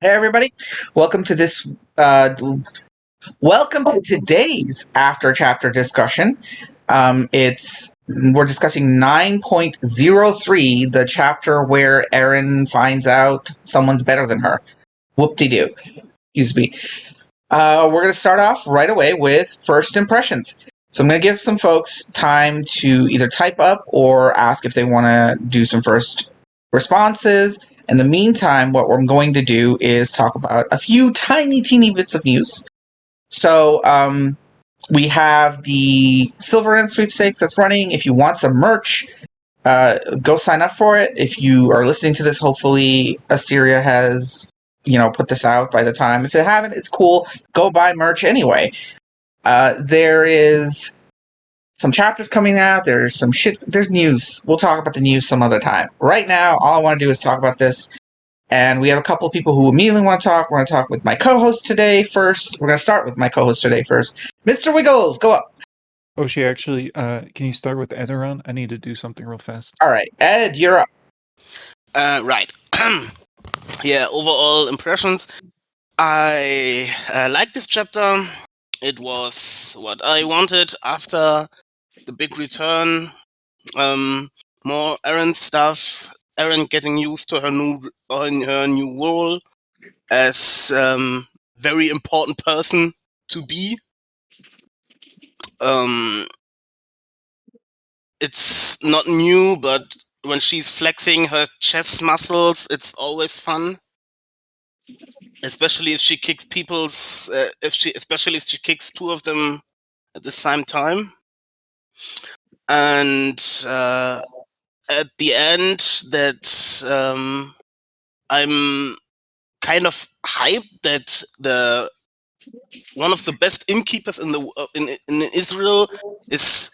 Hey everybody, welcome to this. Uh, welcome to today's after chapter discussion. It's we're discussing 9.03, the chapter where Erin finds out someone's better than her. Whoop-de-doo. Excuse me. We're going to start off right away with first impressions. So I'm going to give some folks time to either type up or ask if they want to do some first responses. In the meantime, what we're going to do is talk about a few tiny, teeny bits of news. So we have the Silver and Sweepstakes that's running. If you want some merch, go sign up for it. If you are listening to this, hopefully Asteria has put this out by the time. If it haven't, it's cool. Go buy merch anyway. There is some chapters coming out. There's some shit. There's news. We'll talk about the news some other time. Right now, all I want to do is talk about this. And we have a couple of people who immediately want to talk. We're going to talk with my co-host today first. We're going to start with my co-host today first. Mr. Wiggles, go up. Oh, she actually, can you start with Edoron? I need to do something real fast. All right, Ed, you're up. Right. Yeah, overall impressions. I like this chapter. It was what I wanted after the big return. More Aaron stuff. Aaron getting used to her new role as very important person to be. Um, it's not new, but when she's flexing her chest muscles, it's always fun. Especially if she kicks especially if she kicks two of them at the same time. And at the end, that I'm kind of hyped that the one of the best innkeepers in Israel is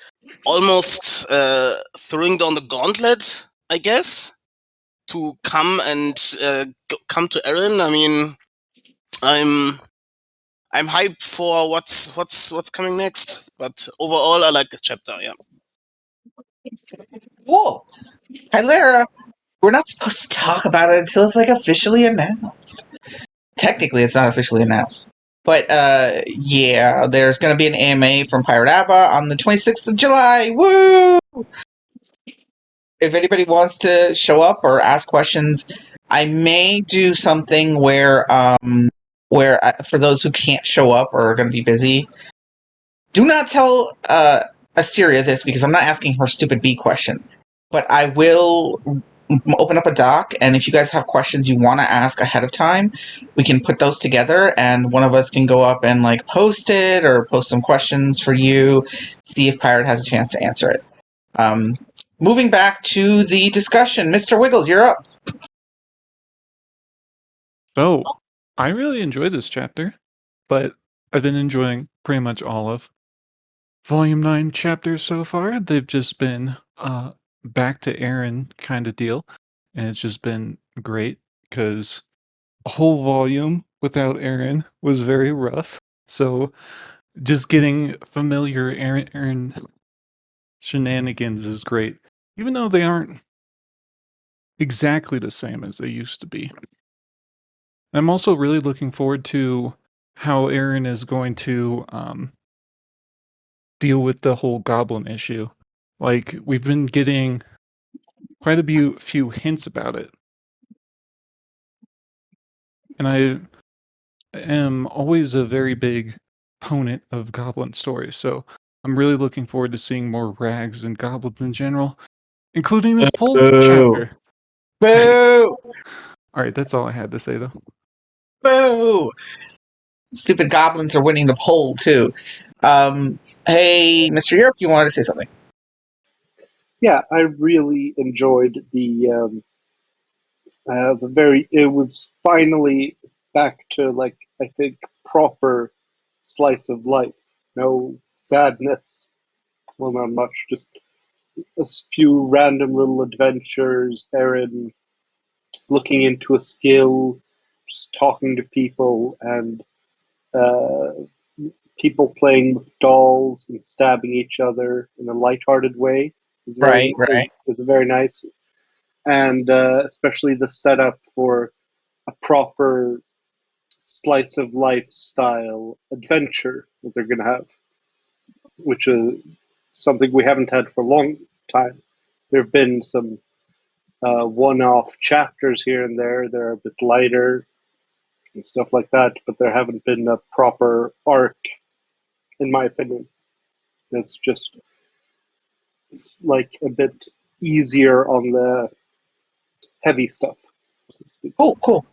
almost throwing down the gauntlet, I guess, to come and come to Erin. I mean, I'm hyped for what's coming next. But overall, I like this chapter. Yeah. Cool. Hi, Lara. We're not supposed to talk about it until it's officially announced. Technically, it's not officially announced. But yeah, there's going to be an AMA from Pirate Abba on the 26th of July. Woo! If anybody wants to show up or ask questions, I may do something where for those who can't show up or are going to be busy, do not tell Asteria this because I'm not asking her stupid B question. But I will open up a doc, and if you guys have questions you want to ask ahead of time, we can put those together, and one of us can go up and post it or post some questions for you, see if Pirate has a chance to answer it. Um, moving back to the discussion, Mr. Wiggles, you're up. So, I really enjoyed this chapter, but I've been enjoying pretty much all of Volume 9 chapters so far. They've just been back to Aaron kind of deal, and it's just been great because a whole volume without Aaron was very rough. So, just getting familiar Aaron shenanigans is great, even though they aren't exactly the same as they used to be. I'm also really looking forward to how Aaron is going to deal with the whole goblin issue. Like, we've been getting quite a few hints about it. And I am always a very big opponent of goblin stories, so I'm really looking forward to seeing more rags and goblins in general, including this pole Boo! chapter. Boo! Alright, that's all I had to say, though. Boo! Stupid goblins are winning the poll too. Hey, Mr. Europe, you wanted to say something? Yeah, I really enjoyed the very. It was finally back to I think proper slice of life. No sadness. Well, not much. Just a few random little adventures. Erin looking into a skill, just talking to people, and uh, people playing with dolls and stabbing each other in a lighthearted way. Right, right. Is very nice, and especially the setup for a proper slice of life style adventure that they're going to have, which is something we haven't had for a long time. There have been some one-off chapters here and there. They're a bit lighter and stuff like that, but there haven't been a proper arc, in my opinion. It's just like a bit easier on the heavy stuff, so to speak. Cool.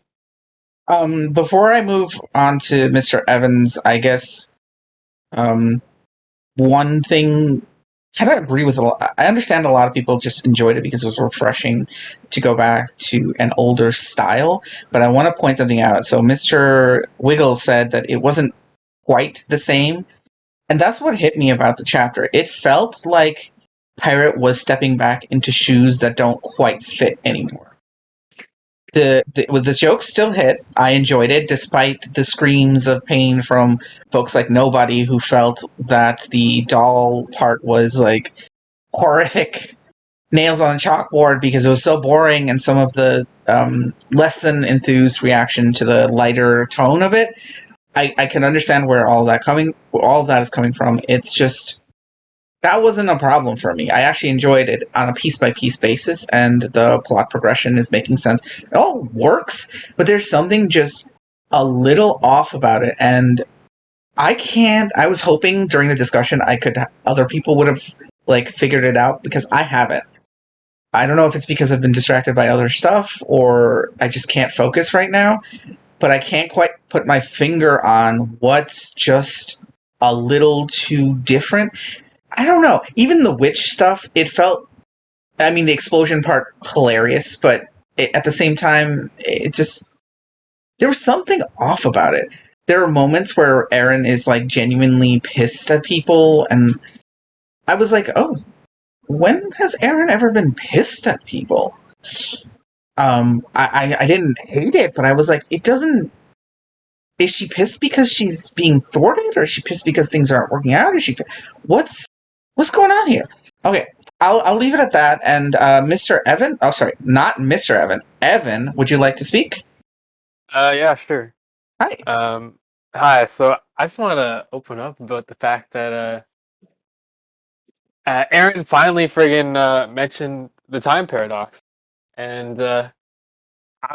Before I move on to Mr. Evans, I guess one thing I kind of agree with a lot. I understand a lot of people just enjoyed it because it was refreshing to go back to an older style, but I want to point something out. So Mr. Wiggle said that it wasn't quite the same, and that's what hit me about the chapter. It felt like Pirate was stepping back into shoes that don't quite fit anymore. The joke still hit. I enjoyed it, despite the screams of pain from folks like Nobody, who felt that the doll part was like horrific nails on a chalkboard because it was so boring, and some of the less than enthused reaction to the lighter tone of it. I can understand where all of that is coming from. It's just that wasn't a problem for me. I actually enjoyed it on a piece by piece basis, and the plot progression is making sense. It all works, but there's something just a little off about it, and I was hoping during the discussion other people would have like figured it out, because I haven't. I don't know if it's because I've been distracted by other stuff or I just can't focus right now, but I can't quite put my finger on what's just a little too different. I don't know. Even the witch stuff, it felt, I mean, the explosion part, hilarious, but at the same time, it just, there was something off about it. There are moments where Aaron is like genuinely pissed at people, and I was like, oh, when has Aaron ever been pissed at people? I didn't hate it, but I was like, it doesn't. Is she pissed because she's being thwarted, or is she pissed because things aren't working out? What's what's going on here? Okay, I'll leave it at that. And Mr. Evan, oh sorry, not Mr. Evan. Evan, would you like to speak? Yeah, sure. Hi. Hi. So I just want to open up about the fact that Aaron finally friggin' mentioned the time paradox, and I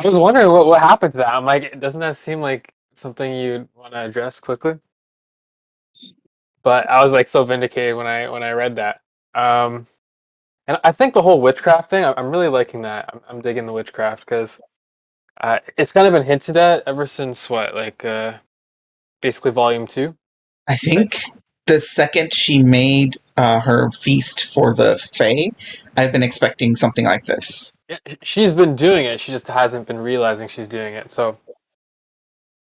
was wondering what happened to that. I'm like, doesn't that seem like something you'd want to address quickly? But I was like so vindicated when I read that. And I think the whole witchcraft thing, I'm really liking that. I'm digging the witchcraft because it's kind of been hinted at ever since what, like basically volume 2. I think the second she made her feast for the Fae, I've been expecting something like this. Yeah, she's been doing it. She just hasn't been realizing she's doing it. So,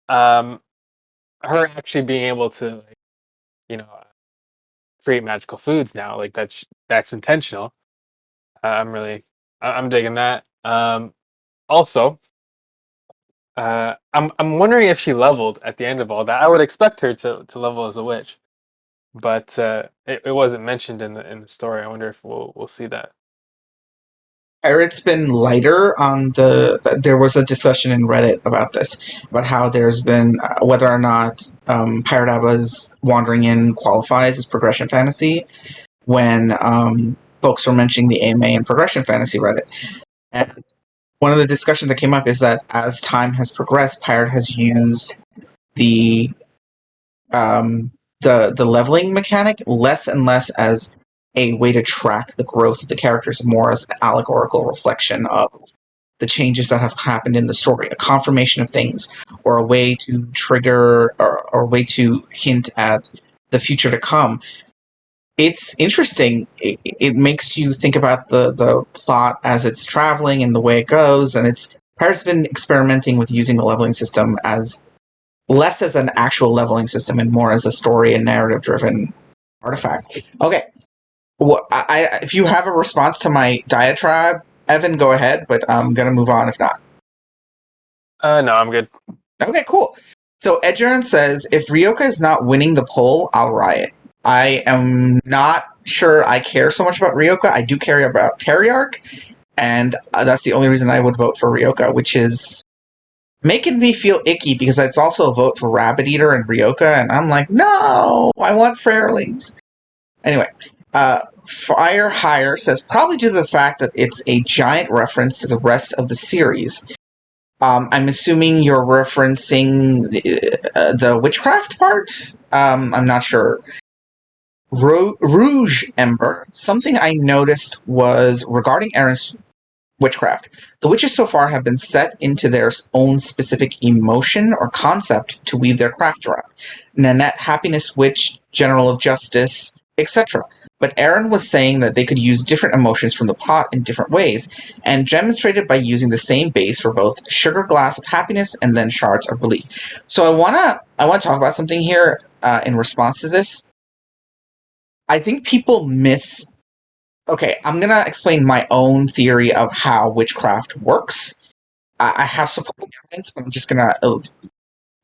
um, her actually being able to, like, you know, create magical foods now, like that's intentional. I'm digging that. Also, I'm wondering if she leveled at the end of all that. I would expect her to level as a witch, but it wasn't mentioned in the story. I wonder if we'll see that. Pirate's been lighter on there was a discussion in Reddit about this, about how there's been whether or not Pirate Abba's Wandering In qualifies as progression fantasy, when folks were mentioning the AMA and progression fantasy Reddit. And one of the discussions that came up is that as time has progressed, Pirate has used the the leveling mechanic less and less as a way to track the growth of the characters, more as an allegorical reflection of the changes that have happened in the story, a confirmation of things, or a way to trigger or a way to hint at the future to come. It's interesting. It makes you think about the plot as it's traveling and the way it goes, and Pirate's been experimenting with using the leveling system as less as an actual leveling system and more as a story and narrative driven artifact. Okay. Well, if you have a response to my diatribe, Evan, go ahead, but I'm going to move on if not. No, I'm good. Okay, cool. So Edgeron says, if Ryoka is not winning the poll, I'll riot. I am not sure I care so much about Ryoka. I do care about Terriarch, and that's the only reason I would vote for Ryoka, which is making me feel icky because it's also a vote for Rabbit Eater and Ryoka, and I'm like, no, I want Fairlings. Anyway, Fire Hire says probably due to the fact that it's a giant reference to the rest of the series. I'm assuming you're referencing the witchcraft part? I'm not sure. Rouge Ember. Something I noticed was regarding Erin's witchcraft. The witches so far have been set into their own specific emotion or concept to weave their craft around. Nanette, Happiness Witch, General of Justice, etc. But Erin was saying that they could use different emotions from the pot in different ways, and demonstrated by using the same base for both Sugar Glass of Happiness and then Shards of Relief. So I wanna talk about something here in response to this. I think people miss. Okay, I'm gonna explain my own theory of how witchcraft works. I have supporting evidence, but I'm just gonna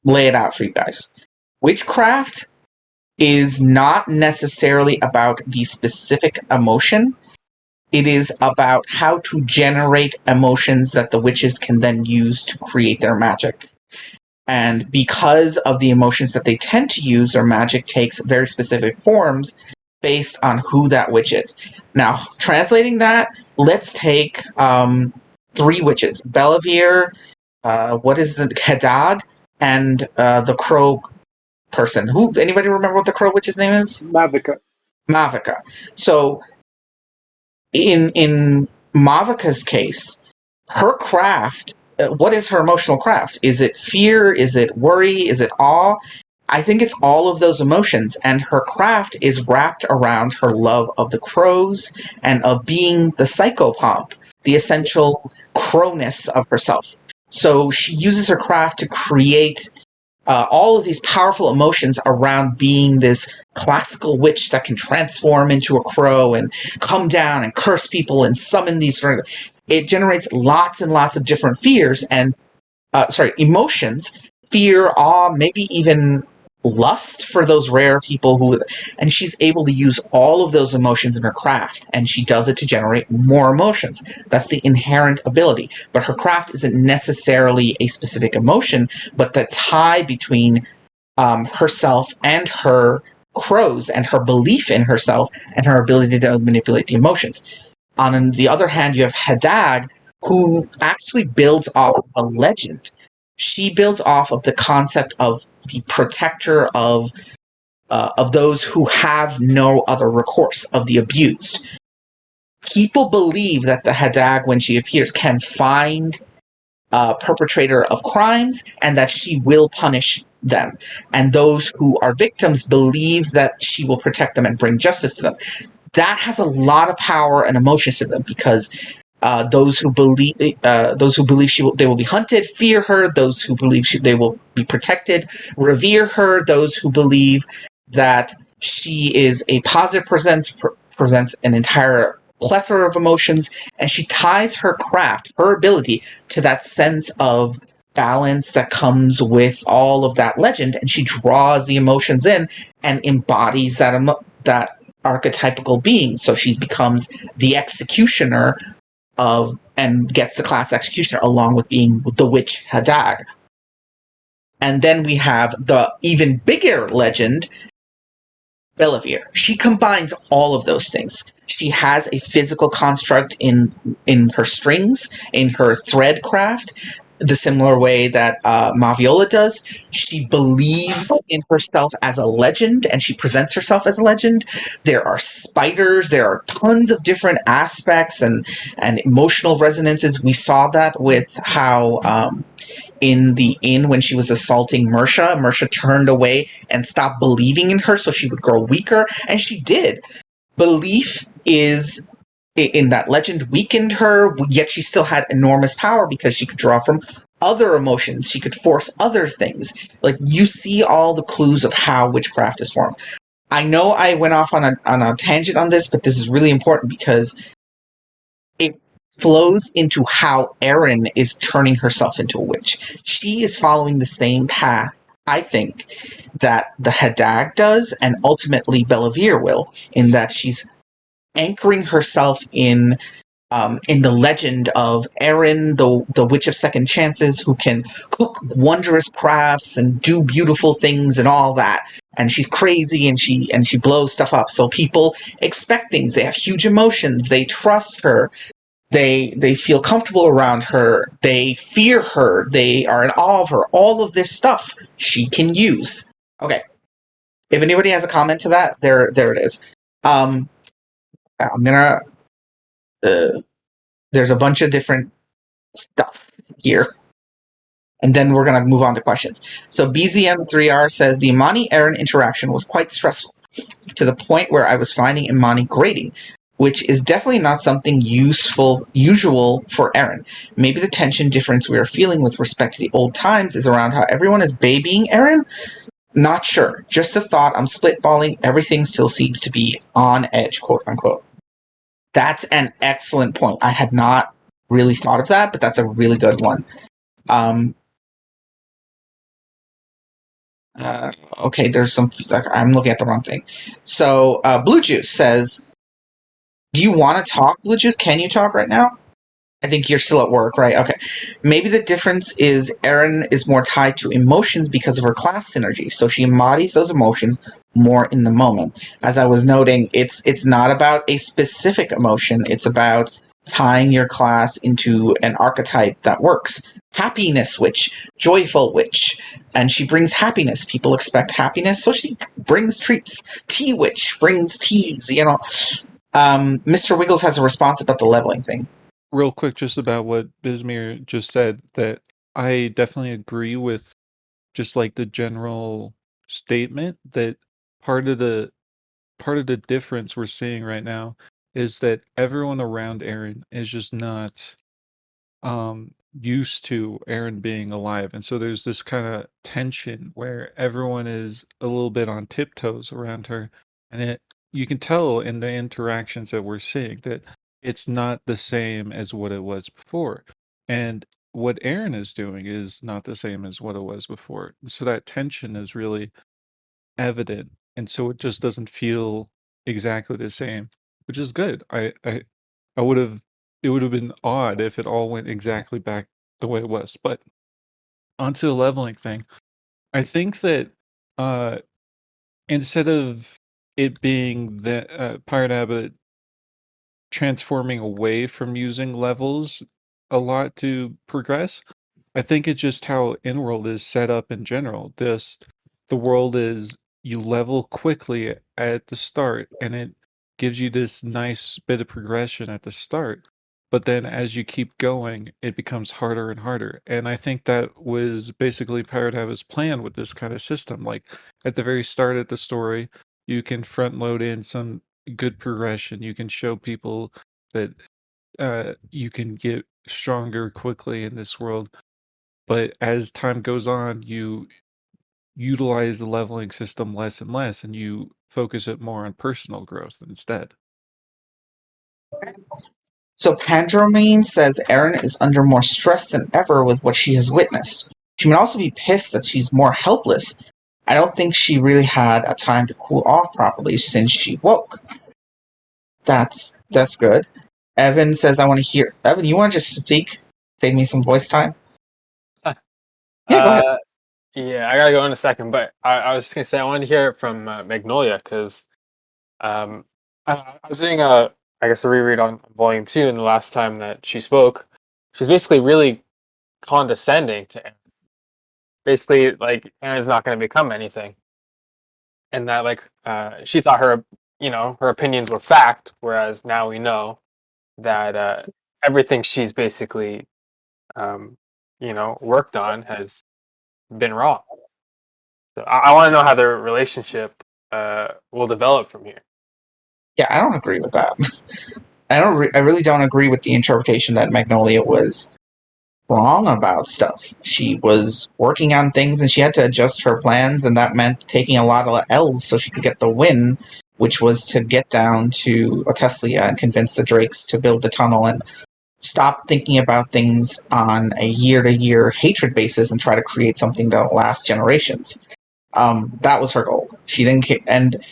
lay it out for you guys. Witchcraft is not necessarily about the specific emotion. It is about how to generate emotions that the witches can then use to create their magic. And because of the emotions that they tend to use, their magic takes very specific forms based on who that witch is. Now, translating that, let's take three witches: Bellavir, what is the Hadag, and the crow person. Who? Anybody remember what the crow witch's name is? Mavica. Mavica. So, in Mavica's case, her craft. What is her emotional craft? Is it fear? Is it worry? Is it awe? I think it's all of those emotions, and her craft is wrapped around her love of the crows and of being the psychopomp, the essential crowness of herself. So she uses her craft to create all of these powerful emotions around being this classical witch that can transform into a crow and come down and curse people and summon these. It generates lots and lots of different fears and emotions, fear, awe, maybe even lust for those rare people who, and she's able to use all of those emotions in her craft, and she does it to generate more emotions. That's the inherent ability. But her craft isn't necessarily a specific emotion, but the tie between herself and her crows and her belief in herself and her ability to manipulate the emotions. On the other hand, you have Hadag, who actually builds off of a legend. She builds off of the concept of the protector of those who have no other recourse, of the abused. People believe that the Hadag, when she appears, can find a perpetrator of crimes and that she will punish them. And those who are victims believe that she will protect them and bring justice to them. That has a lot of power and emotions to them because those who believe they will be hunted fear her. Those who believe they will be protected revere her. Those who believe that she is a positive presents an entire plethora of emotions, and she ties her craft, her ability, to that sense of balance that comes with all of that legend, and she draws the emotions in and embodies that archetypical being. So she becomes the executioner of, and gets the class executioner along with being the witch Hadag. And then we have the even bigger legend, Bellavir. She combines all of those things. She has a physical construct in her strings, in her thread craft, the similar way that Maviola does. She believes in herself as a legend, and she presents herself as a legend. There are spiders. There are tons of different aspects and emotional resonances. We saw that with how in the inn when she was assaulting Mersha turned away and stopped believing in her so she would grow weaker, and she did. Belief is in that legend weakened her, yet she still had enormous power because she could draw from other emotions. She could force other things. Like, you see all the clues of how witchcraft is formed. I know I went off on a tangent on this, but this is really important because it flows into how Erin is turning herself into a witch. She is following the same path, I think, that the Hadag does, and ultimately Bellavir will, in that she's anchoring herself in in the legend of Erin, the Witch of Second Chances, who can cook wondrous crafts and do beautiful things and all that. And she's crazy and she blows stuff up. So people expect things. They have huge emotions. They trust her. They feel comfortable around her. They fear her. They are in awe of her. All of this stuff she can use. Okay. If anybody has a comment to that, there it is. I'm gonna. There's a bunch of different stuff here. And then we're going to move on to questions. So BZM3R says the Imani-Eren interaction was quite stressful, to the point where I was finding Imani grating, which is definitely not something usual for Eren. Maybe the tension difference we are feeling with respect to the old times is around how everyone is babying Eren? Not sure. Just a thought. I'm spitballing. Everything still seems to be on edge, quote unquote. That's an excellent point. I had not really thought of that, but that's a really good one. Okay, there's some. I'm looking at the wrong thing. So, Blue Juice says, do you want to talk, Blue Juice? Can you talk right now? I think you're still at work, right? Okay. Maybe the difference is Eren is more tied to emotions because of her class synergy, so she embodies those emotions more in the moment. As I was noting, it's not about a specific emotion, it's about tying your class into an archetype that works. Happiness witch, joyful witch, and she brings happiness. People expect happiness, so she brings treats. Tea witch brings teas, Mr. Wiggles has a response about the leveling thing. Real quick, just about what Bismir just said, that I definitely agree with just like the general statement that part of the difference we're seeing right now is that everyone around Eren is just not used to Eren being alive. And so there's this kind of tension where everyone is a little bit on tiptoes around her. And you can tell in the interactions that we're seeing that it's not the same as what it was before. And what Eren is doing is not the same as what it was before. So that tension is really evident. And so it just doesn't feel exactly the same, which is good. I would have it would have been odd if it all went exactly back the way it was. But onto the leveling thing, I think that uh, instead of it being the Pirate Abbot transforming away from using levels a lot to progress, I think it's just how in-world is set up in general. Just the world is you level quickly at the start, and it gives you this nice bit of progression at the start. But then as you keep going, it becomes harder and harder. And I think that was basically Pirate Habit's plan with this kind of system. Like at the very start of the story, you can front load in some good progression. You can show people that you can get stronger quickly in this world, but as time goes on, you utilize the leveling system less and less, and you focus it more on personal growth instead. So Pandromine says Eren is under more stress than ever with what she has witnessed. She may also be pissed that she's more helpless. I don't think she really had a time to cool off properly since she woke. That's good. Evan says I want to hear. Evan, you want to just speak? Save me some voice time. Yeah, go ahead. Uh, yeah, I gotta go in a second, but I was just gonna say I wanted to hear it from Magnolia because I was doing I guess a reread on Volume 2, and the last time that she spoke, she's basically really condescending to Aaron. Basically, like Aaron's not going to become anything, and that like she thought her opinions were fact, whereas now we know that everything she's basically um, worked on has been wrong. So I want to know how their relationship will develop from here. Yeah, I don't agree with that. I really don't agree with the interpretation that Magnolia was wrong about stuff. She was working on things and she had to adjust her plans, and that meant taking a lot of L's so she could get the win, which was to get down to Oteslia and convince the Drakes to build the tunnel and stop thinking about things on a year-to-year hatred basis and try to create something that'll last generations. That was her goal. She didn't, and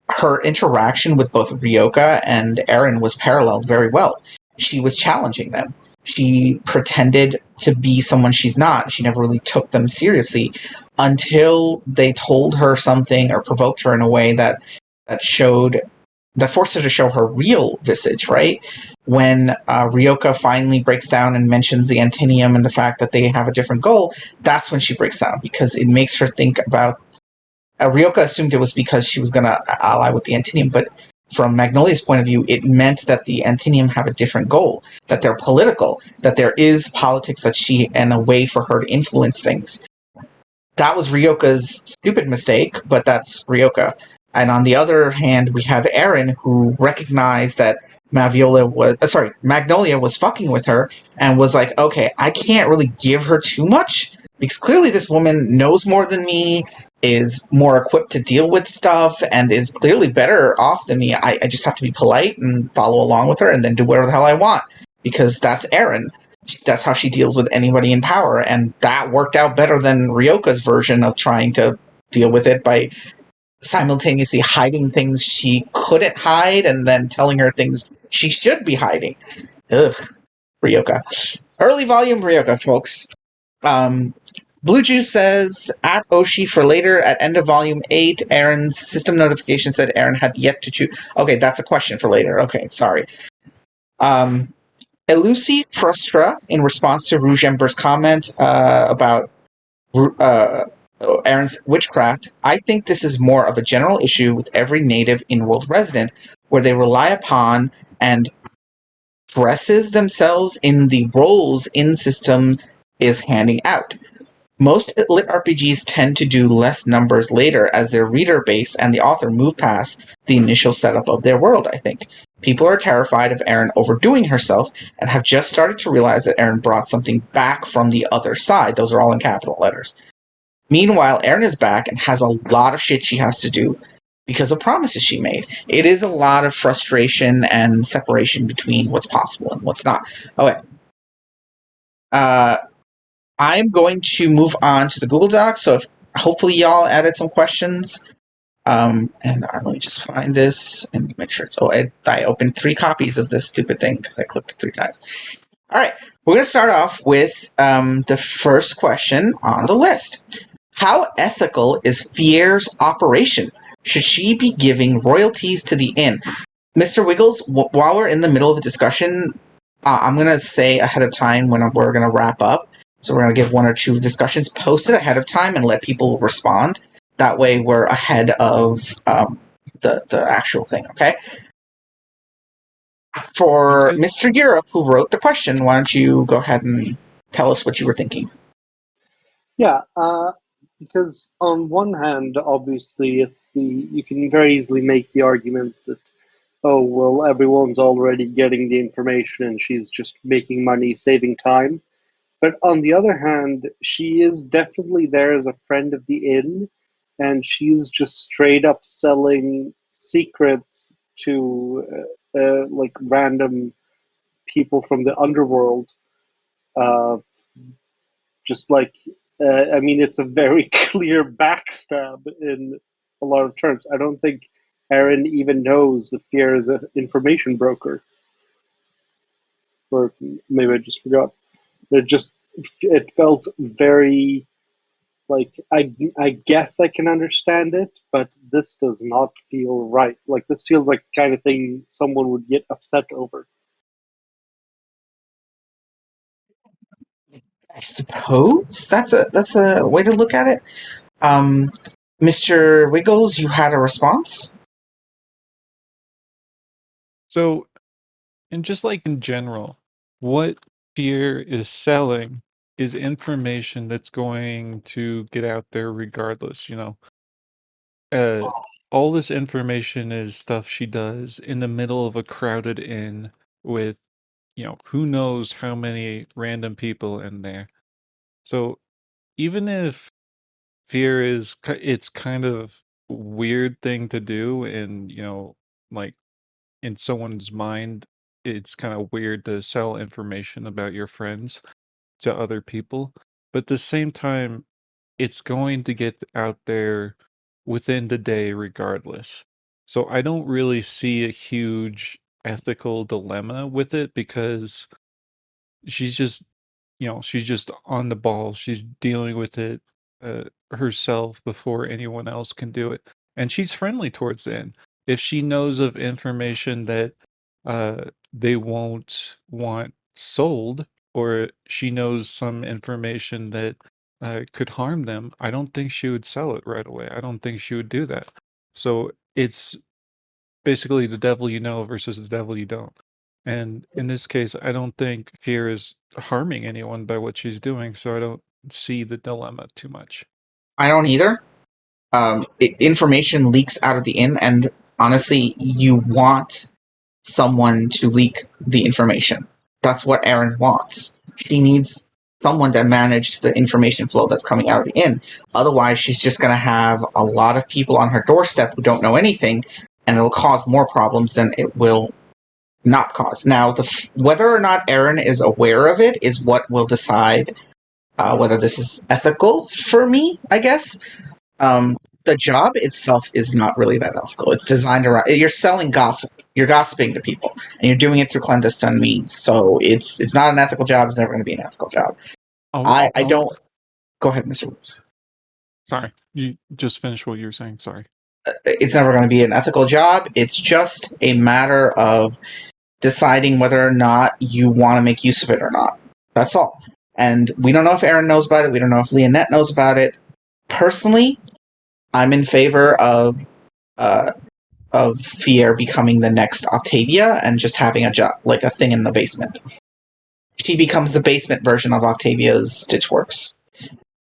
her interaction with both Ryoka and Eren was paralleled very well. she was challenging them. She pretended to be someone she's not. She never really took them seriously until they told her something or provoked her in a way that showed that forced her to show her real visage, right? When Ryoka finally breaks down and mentions the Antinium and the fact that they have a different goal, that's when she breaks down because it makes her think about. Ryoka assumed it was because she was going to ally with the Antinium, but from Magnolia's point of view, it meant that the Antinium have a different goal, that they're political, that there is politics that she and a way for her to influence things. That was Ryoka's stupid mistake, but that's Ryoka. And on the other hand, we have Eren, who recognized that Magnolia was fucking with her and was like, okay, I can't really give her too much because clearly this woman knows more than me, is more equipped to deal with stuff, and is clearly better off than me. I just have to be polite and follow along with her and then do whatever the hell I want because that's Eren. That's how she deals with anybody in power, and that worked out better than Ryoka's version of trying to deal with it by simultaneously hiding things she couldn't hide and then telling her things she should be hiding. Ugh, Ryoka. Early volume Ryoka, folks. Blue Juice says, at Oshi for later, at end of volume 8, Eren's system notification said Eren had yet to choose. Okay, that's a question for later. Okay, sorry. Elusi Frustra, in response to Rouge Ember's comment about Eren's witchcraft, I think this is more of a general issue with every native in-world resident, where they rely upon and dresses themselves in the roles in-system is handing out. Most lit RPGs tend to do less numbers later as their reader base and the author move past the initial setup of their world, I think. People are terrified of Eren overdoing herself and have just started to realize that Eren brought something back from the other side. Those are all in capital letters. Meanwhile, Eren is back and has a lot of shit she has to do because of promises she made. It is a lot of frustration and separation between what's possible and what's not. Okay. I'm going to move on to the Google Doc, so hopefully y'all added some questions. And let me just find this and make sure it's... Oh, I opened 3 copies of this stupid thing because I clicked it 3 times. All right, we're going to start off with the first question on the list. How ethical is Fierre's operation? Should she be giving royalties to the inn? Mr. Wiggles, while we're in the middle of a discussion, I'm going to say ahead of time when we're going to wrap up. So we're going to give 1 or 2 discussions posted ahead of time and let people respond. That way we're ahead of the actual thing, okay? For Okay. Mr. Europe, who wrote the question, why don't you go ahead and tell us what you were thinking? Yeah, because on one hand, obviously, you can very easily make the argument that, oh, well, everyone's already getting the information and she's just making money, saving time. But on the other hand, she is definitely there as a friend of the inn, and she's just straight up selling secrets to like random people from the underworld. Uh, just like, I mean, it's a very clear backstab in a lot of terms. I don't think Eren even knows that Fear is an information broker, or maybe I just forgot. It felt very like I guess I can understand it, but this does not feel right. Like this feels like the kind of thing someone would get upset over. I suppose that's a way to look at it. Mr. Wiggles, you had a response? So, and just like in general, what Fear is selling is information that's going to get out there regardless, you know. All this information is stuff she does in the middle of a crowded inn with, you know, who knows how many random people in there. So even if fear is, it's kind of weird thing to do, and you know, like in someone's mind, it's kind of weird to sell information about your friends to other people. But at the same time, it's going to get out there within the day regardless. So I don't really see a huge ethical dilemma with it because she's just, she's just on the ball. She's dealing with it herself before anyone else can do it. And she's friendly towards the end. If she knows of information that they won't want sold, or she knows some information that could harm them, I don't think she would sell it right away. I don't think she would do that. So it's basically the devil you know versus the devil you don't. And in this case, I don't think Fear is harming anyone by what she's doing, so I don't see the dilemma too much. I don't either. Information leaks out of the inn, and honestly, you want someone to leak the information. That's what Erin wants. She needs someone to manage the information flow that's coming out of the inn. Otherwise, she's just going to have a lot of people on her doorstep who don't know anything, and it'll cause more problems than it will not cause. Now, whether or not Erin is aware of it is what will decide whether this is ethical for me, I guess. The job itself is not really that ethical. It's designed around you're selling gossip. You're gossiping to people, and you're doing it through clandestine means. So it's not an ethical job. It's never going to be an ethical job. I don't. Go ahead, Mr. Woods. Sorry, you just finished what you were saying. Sorry. It's never going to be an ethical job. It's just a matter of deciding whether or not you want to make use of it or not. That's all. And we don't know if Erin knows about it. We don't know if Leonette knows about it. Personally, I'm in favor of Fier becoming the next Octavia and just having a job, like a thing in the basement. She becomes the basement version of Octavia's Stitchworks,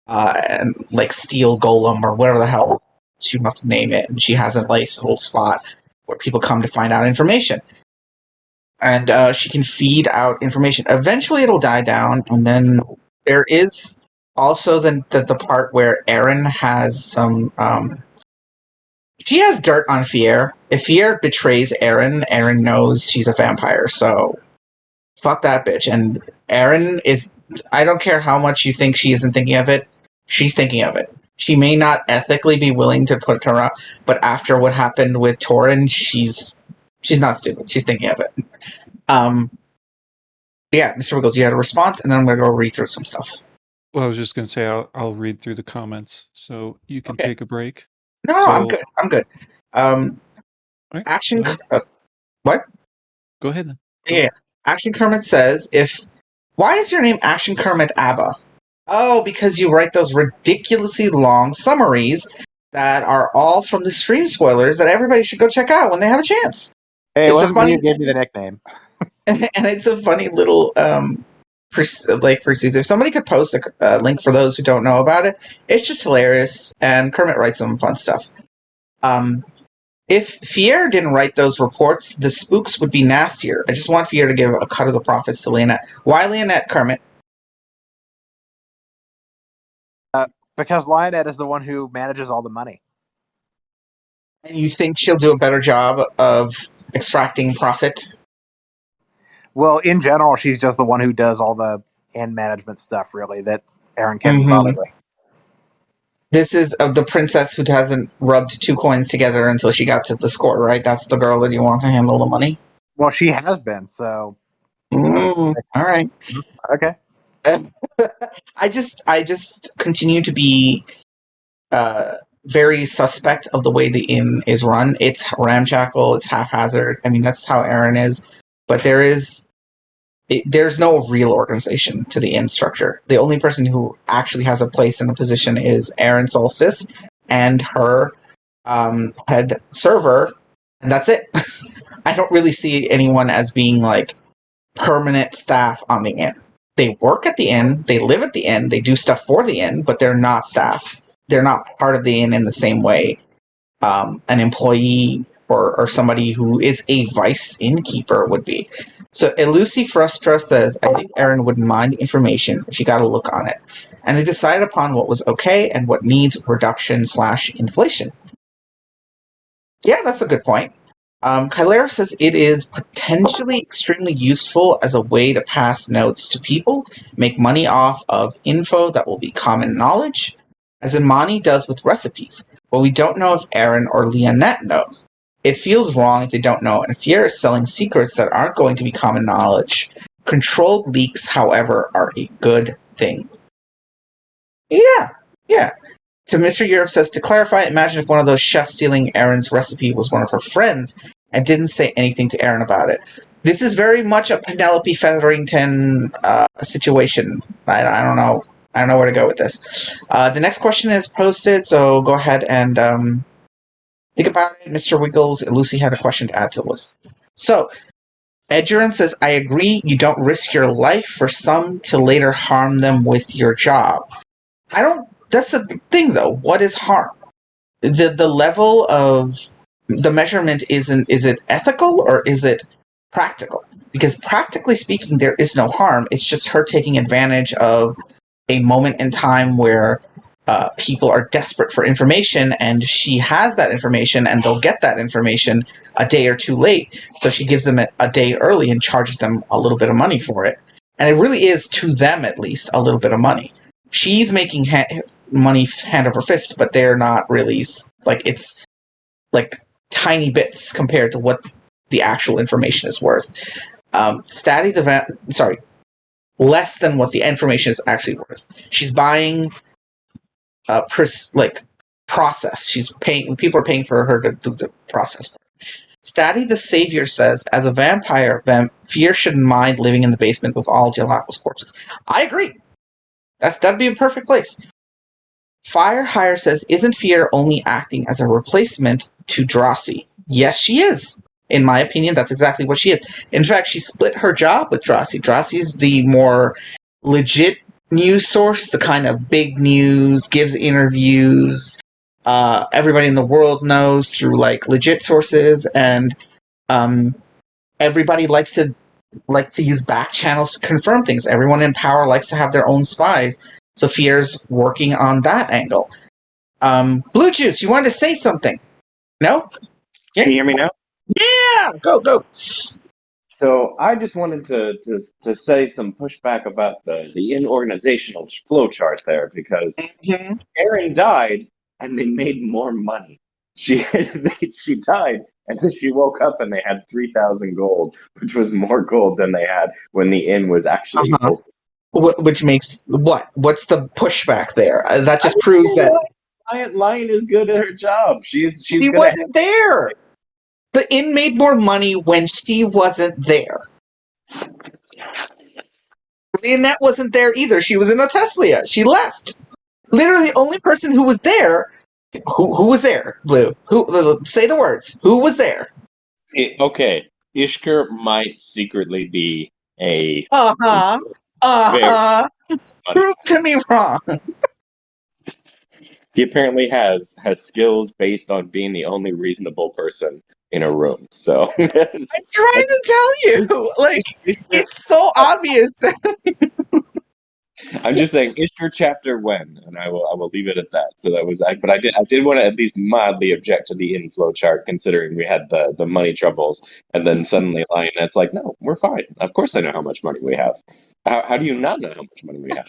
and like Steel Golem or whatever the hell she wants to name it. And she has a nice little spot where people come to find out information, and she can feed out information. Eventually, it'll die down, and then there is also the part where Erin has some. She has dirt on Fier. If Fier betrays Erin, Erin knows she's a vampire, so fuck that bitch. And Erin is. I don't care how much you think she isn't thinking of it, she's thinking of it. She may not ethically be willing to put her up, but after what happened with Torin, she's not stupid. She's thinking of it. Yeah, Mr. Wiggles, you had a response, and then I'm going to go read through some stuff. Well, I was just going to say I'll read through the comments, so you can take a break. No, I'm good. I'm good. Right, Action. go What? Go ahead. Yeah. Action Kermit says, why is your name Action Kermit ABBA? Oh, because you write those ridiculously long summaries that are all from the stream spoilers that everybody should go check out when they have a chance. Hey, it wasn't funny you gave me the nickname. And it's a funny little if somebody could post a link for those who don't know about it, it's just hilarious, and Kermit writes some fun stuff. If Fier didn't write those reports, the spooks would be nastier. I just want Fier to give a cut of the profits to Leonette. Why Leonette, Kermit? Because Lionette is the one who manages all the money. And you think she'll do a better job of extracting profit? Well, in general, she's just the one who does all the end management stuff, really, that Erin can't be bothered with. This is of the princess who hasn't rubbed two coins together until she got to the score, right? That's the girl that you want to handle the money? Well, she has been, so... All right. Okay. I just continue to be very suspect of the way the inn is run. It's ramshackle, it's haphazard. I mean, that's how Erin is. But there's no real organization to the inn structure. The only person who actually has a place in a position is Erin Solstice and her head server, and that's it. I don't really see anyone as being like permanent staff on the inn. They work at the inn, they live at the inn, they do stuff for the inn, but they're not staff. They're not part of the inn in the same way an employee or somebody who is a vice innkeeper would be. So Elusi Frustra says, I think Erin wouldn't mind the information if she got a look on it. And they decided upon what was okay and what needs reduction/inflation. Yeah, that's a good point. Kylera says it is potentially extremely useful as a way to pass notes to people, make money off of info that will be common knowledge, as Imani does with recipes, but we don't know if Erin or Leonette knows. It feels wrong if they don't know, and Fier is selling secrets that aren't going to be common knowledge. Controlled leaks, however, are a good thing. Yeah. To Mr. Europe says, to clarify, imagine if one of those chefs stealing Erin's recipe was one of her friends and didn't say anything to Erin about it. This is very much a Penelope Featherington situation. I don't know. I don't know where to go with this. The next question is posted, so go ahead and think about it. Mr. Wiggles, Lucy had a question to add to the list. So, Edgerin says, I agree you don't risk your life for some to later harm them with your job. I don't. That's the thing, though. What is harm? The level of the measurement isn't. Is it ethical or is it practical? Because practically speaking, there is no harm. It's just her taking advantage of a moment in time where people are desperate for information, and she has that information, and they'll get that information a day or two late. So she gives them it a day early and charges them a little bit of money for it. And it really is, to them at least, a little bit of money. She's making money hand over fist, but they're not really, like, it's like tiny bits compared to what the actual information is worth. Less than what the information is actually worth. She's buying process. She's paying. People are paying for her to do the process. Statty the Savior says, as a vampire, Fear shouldn't mind living in the basement with all Jalap's corpses. I agree. That'd be a perfect place. Fire Hire says, isn't Fear only acting as a replacement to Drosy? Yes, she is. In my opinion, that's exactly what she is. In fact, she split her job with Drosy. Drosy's the more legit news source, the kind of big news, gives interviews, everybody in the world knows through like legit sources, and everybody likes to use back channels to confirm things. Everyone in power likes to have their own spies. So Fear's working on that angle. Blue Juice, you wanted to say something? No? Can you hear me now? Yeah! Go! So I just wanted to say some pushback about the in-organizational flow chart there, because Mm-hmm. Erin died and they made more money. She she died and then she woke up and they had 3,000 gold, which was more gold than they had when the inn was actually Uh-huh. open. Which makes what? What's the pushback there? That I just proves that Lion is good at her job. She's she gonna have. wasn't there. The inn made more money when she wasn't there. Leonette wasn't there either. She was in a Tesla. She left. Literally, the only person who was there. Who was there, Blue? Who? Say the words. Who was there? Okay, Ishker might secretly be a Uh-huh. very Uh-huh. money. Prove to me wrong. He apparently has skills based on being the only reasonable person in a room. So I'm trying to tell you. Like, it's so obvious that I'm just saying, Ishtar chapter when, and I will leave it at that. So that was but I did want to at least mildly object to the inflow chart, considering we had the money troubles, and then suddenly Lionette's like, no, we're fine. Of course I know how much money we have. How do you not know how much money we have?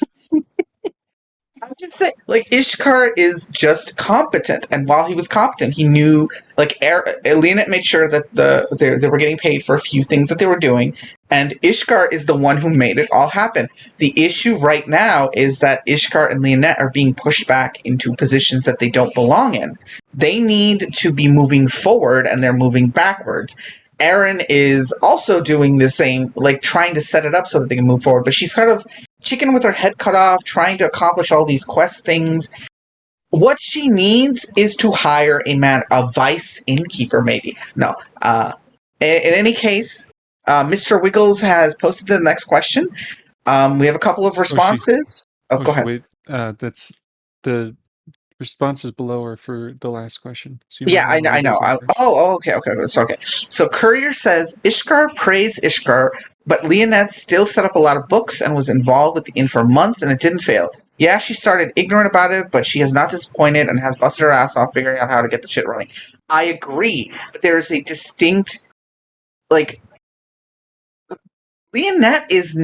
I'm just saying, like, Ishkar is just competent, and while he was competent, he knew, like, Leonette made sure that they were getting paid for a few things that they were doing, and Ishkar is the one who made it all happen. The issue right now is that Ishkar and Leonette are being pushed back into positions that they don't belong in. They need to be moving forward, and they're moving backwards. Erin is also doing the same, like, trying to set it up so that they can move forward, but she's kind of chicken with her head cut off, trying to accomplish all these quest things. What she needs is to hire a vice innkeeper, maybe. No. In any case, Mr. Wiggles has posted the next question. We have a couple of responses. Go ahead. Wait, that's the responses below are for the last question. So you Yeah, might want to I read know. those out first. Okay. It's okay. So Courier says Ishkar praised Ishkar, but Leonette still set up a lot of books and was involved with the inn for months, and it didn't fail. Yeah, she started ignorant about it, but she has not disappointed and has busted her ass off figuring out how to get the shit running. I agree, but there is a distinct, like, Leonette is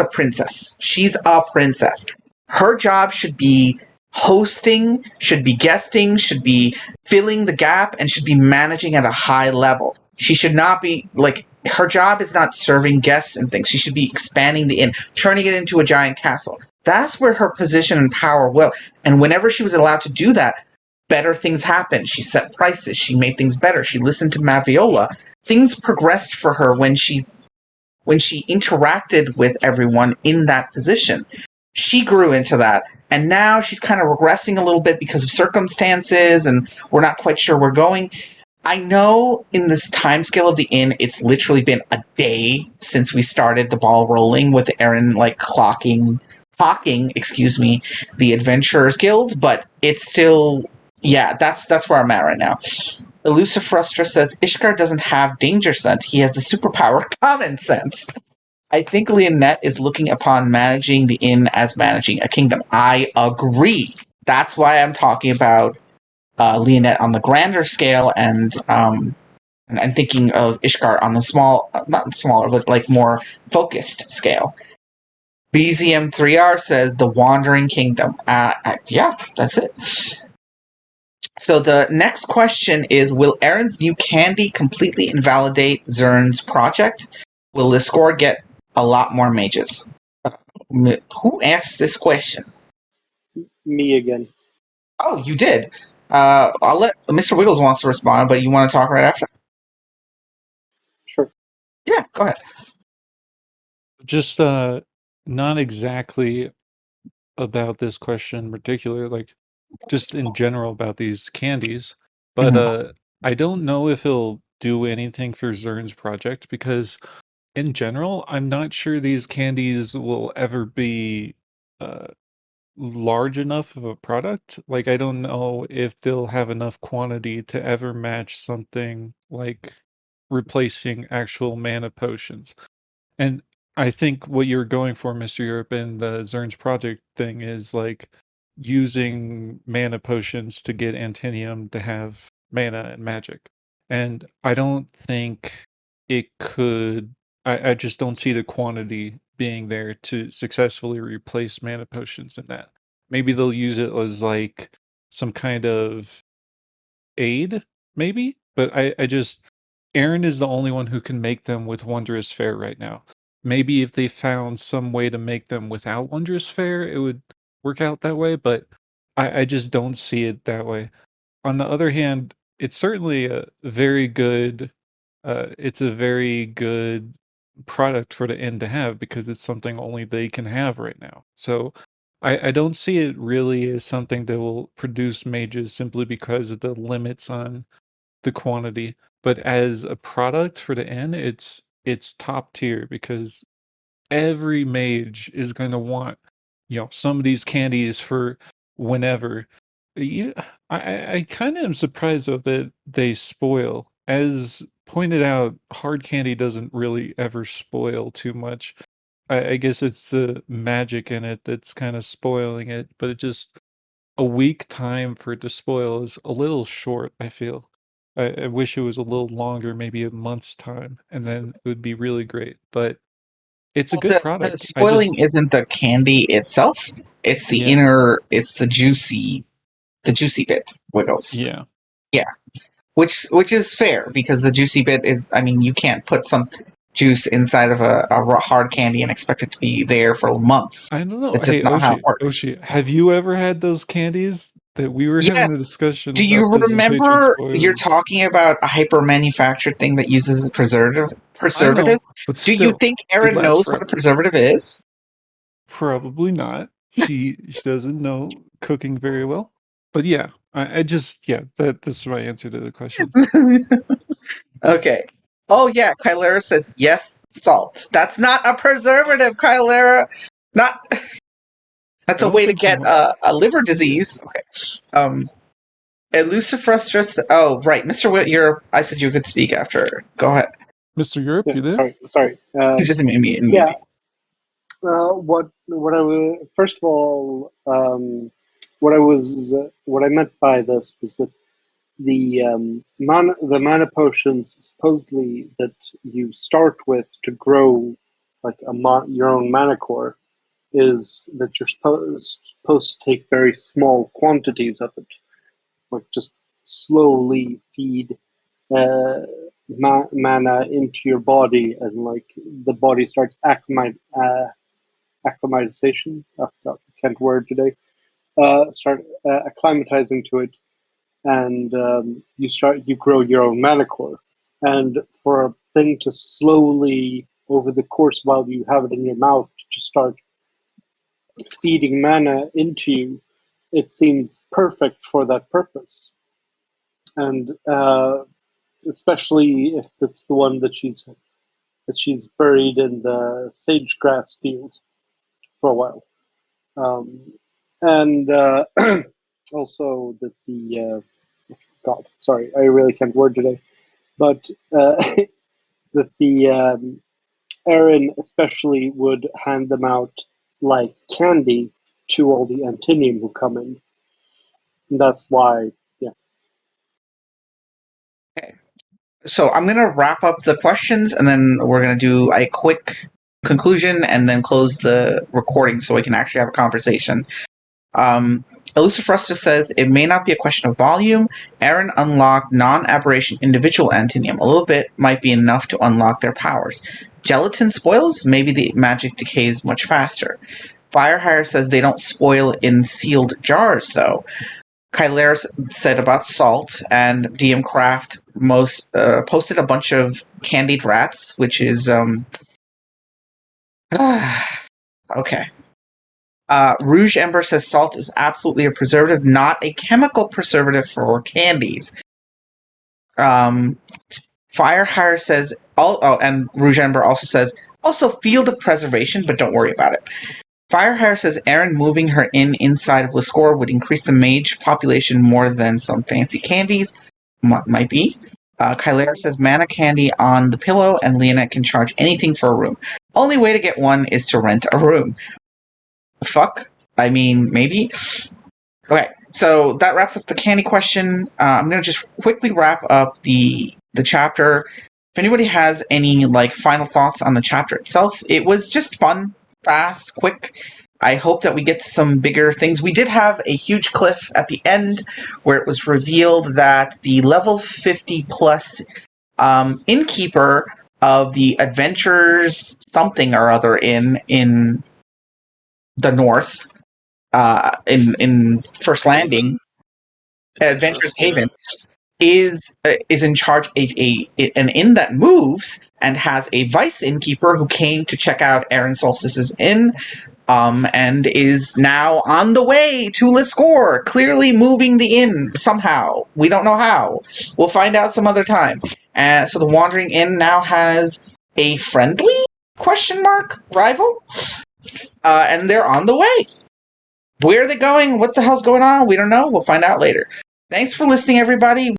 a princess. She's a princess. Her job should be hosting, should be guesting, should be filling the gap, and should be managing at a high level. She should not be like, her job is not serving guests and things. She should be expanding the inn, turning it into a giant castle. That's where her position and power will. And whenever she was allowed to do that, better things happened. She set prices. She made things better. She listened to Maviola. Things progressed for her when she interacted with everyone in that position. She grew into that. And now she's kind of regressing a little bit because of circumstances, and we're not quite sure where we're going. I know in this time scale of the inn, it's literally been a day since we started the ball rolling with Aaron like talking, the Adventurers Guild, but it's still, yeah, that's where I'm at right now. Elusive Frustra says Ishkar doesn't have danger sense. He has the superpower common sense. I think Leonette is looking upon managing the inn as managing a kingdom. I agree. That's why I'm talking about Leonette on the grander scale, and thinking of Ishkar on the not smaller, but like more focused scale. BZM3R says the Wandering Kingdom. Yeah, that's it. So the next question is, will Aaron's new candy completely invalidate Zern's project? Will the score get a lot more mages? Who asked this question? Me again. Oh, you did. I'll let Mr. Wiggles wants to respond, but you want to talk right after? Sure. Yeah, go ahead. Just not exactly about this question in particular, like just in general about these candies. But I don't know if he'll do anything for Zern's project, because in general, I'm not sure these candies will ever be uh, large enough of a product. Like, I don't know if they'll have enough quantity to ever match something like replacing actual mana potions. And I think what you're going for, Mr. Europe, and the Zern's project thing is like using mana potions to get Antinium to have mana and magic. And I don't think it could, I just don't see the quantity being there to successfully replace mana potions in that. Maybe they'll use it as like some kind of aid, maybe? But I just, Aaron is the only one who can make them with Wondrous Fair right now. Maybe if they found some way to make them without Wondrous Fair, it would work out that way, but I just don't see it that way. On the other hand, it's certainly a very good it's a very good product for the end to have, because it's something only they can have right now. So I don't see it really as something that will produce mages simply because of the limits on the quantity. But as a product for the end, it's top tier, because every mage is going to want, some of these candies for whenever. Yeah, I kind of am surprised though that they spoil. As pointed out, hard candy doesn't really ever spoil too much. I guess it's the magic in it that's kind of spoiling it, but it just, a week time for it to spoil is a little short, I feel. I wish it was a little longer, maybe a month's time, and then it would be really great. But it's a Well, good the product. I just, spoiling isn't the candy itself; it's the yeah, it's the juicy bit, Wiggles. yeah. Yeah, which is fair, because the juicy bit is, I mean, you can't put some juice inside of a hard candy and expect it to be there for months. I don't know. It's Hey, just not how it works. Oshi, have you ever had those candies that we were having Yes. a discussion Do you about presentation remember you're spoilers? talking about a hyper manufactured thing that uses I know, preservatives? but Do you still, think it Erin lasts knows what a forever. preservative is? Probably not. She doesn't know cooking very well. But yeah, I just, yeah, that's my answer to the question. Okay. Oh yeah, Kylera says yes, salt. That's not a preservative, Kylera. Not that's I a don't way to think she get wants. a liver Yeah. disease. Okay. And Luciferstress. Oh right, Mr. Witt, I said you could speak after. Go ahead. Mr. Europe, Yeah, you there? sorry. He just made me. Yeah. What I was first of all, what I meant by this was that the mana potions supposedly that you start with to grow like your own mana core is that you're supposed to take very small quantities of it, like just slowly feed mana into your body, and like the body starts acclimatization. I forgot the Kent word today. Start acclimatizing to it, and you grow your own mana core. And for a thing to slowly, over the course while you have it in your mouth, to just start feeding mana into you, it seems perfect for that purpose. And especially if it's the one that she's buried in the sage grass field for a while. And also that God, sorry, I really can't word today, but that the Aaron especially would hand them out like candy to all the Antinium who come in. And that's why, yeah. Okay. So I'm going to wrap up the questions, and then we're going to do a quick conclusion and then close the recording so we can actually have a conversation. Elusifrusta says, it may not be a question of volume. Aaron unlocked non-aberration individual Antinium. A little bit might be enough to unlock their powers. Gelatin spoils? Maybe the magic decays much faster. Firehire says they don't spoil in sealed jars, though. Kyler said about salt, and DM Craft posted a bunch of candied rats, which is okay. Rouge Ember says salt is absolutely a preservative, not a chemical preservative for candies. Firehire says, and Rouge Ember also says, also field of preservation, but don't worry about it. Firehire says Aaron moving her inside of Lascore would increase the mage population more than some fancy candies. Might be. Kyler says mana candy on the pillow, and Leonette can charge anything for a room. Only way to get one is to rent a room. Fuck? I mean, maybe? Okay, so that wraps up the candy question. I'm going to just quickly wrap up the chapter. If anybody has any final thoughts on the chapter itself, it was just fun, fast, quick. I hope that we get to some bigger things. We did have a huge cliff at the end where it was revealed that the level 50 plus innkeeper of the adventures something or other in the north, in First Landing, Adventurers Haven, is in charge of an inn that moves and has a vice innkeeper who came to check out Aaron Solstice's inn, and is now on the way to Lascore, clearly moving the inn somehow. We don't know how. We'll find out some other time. So the Wandering Inn now has a friendly rival, and they're on the way. Where are they going? What the hell's going on? We don't know. We'll find out later. Thanks for listening, everybody.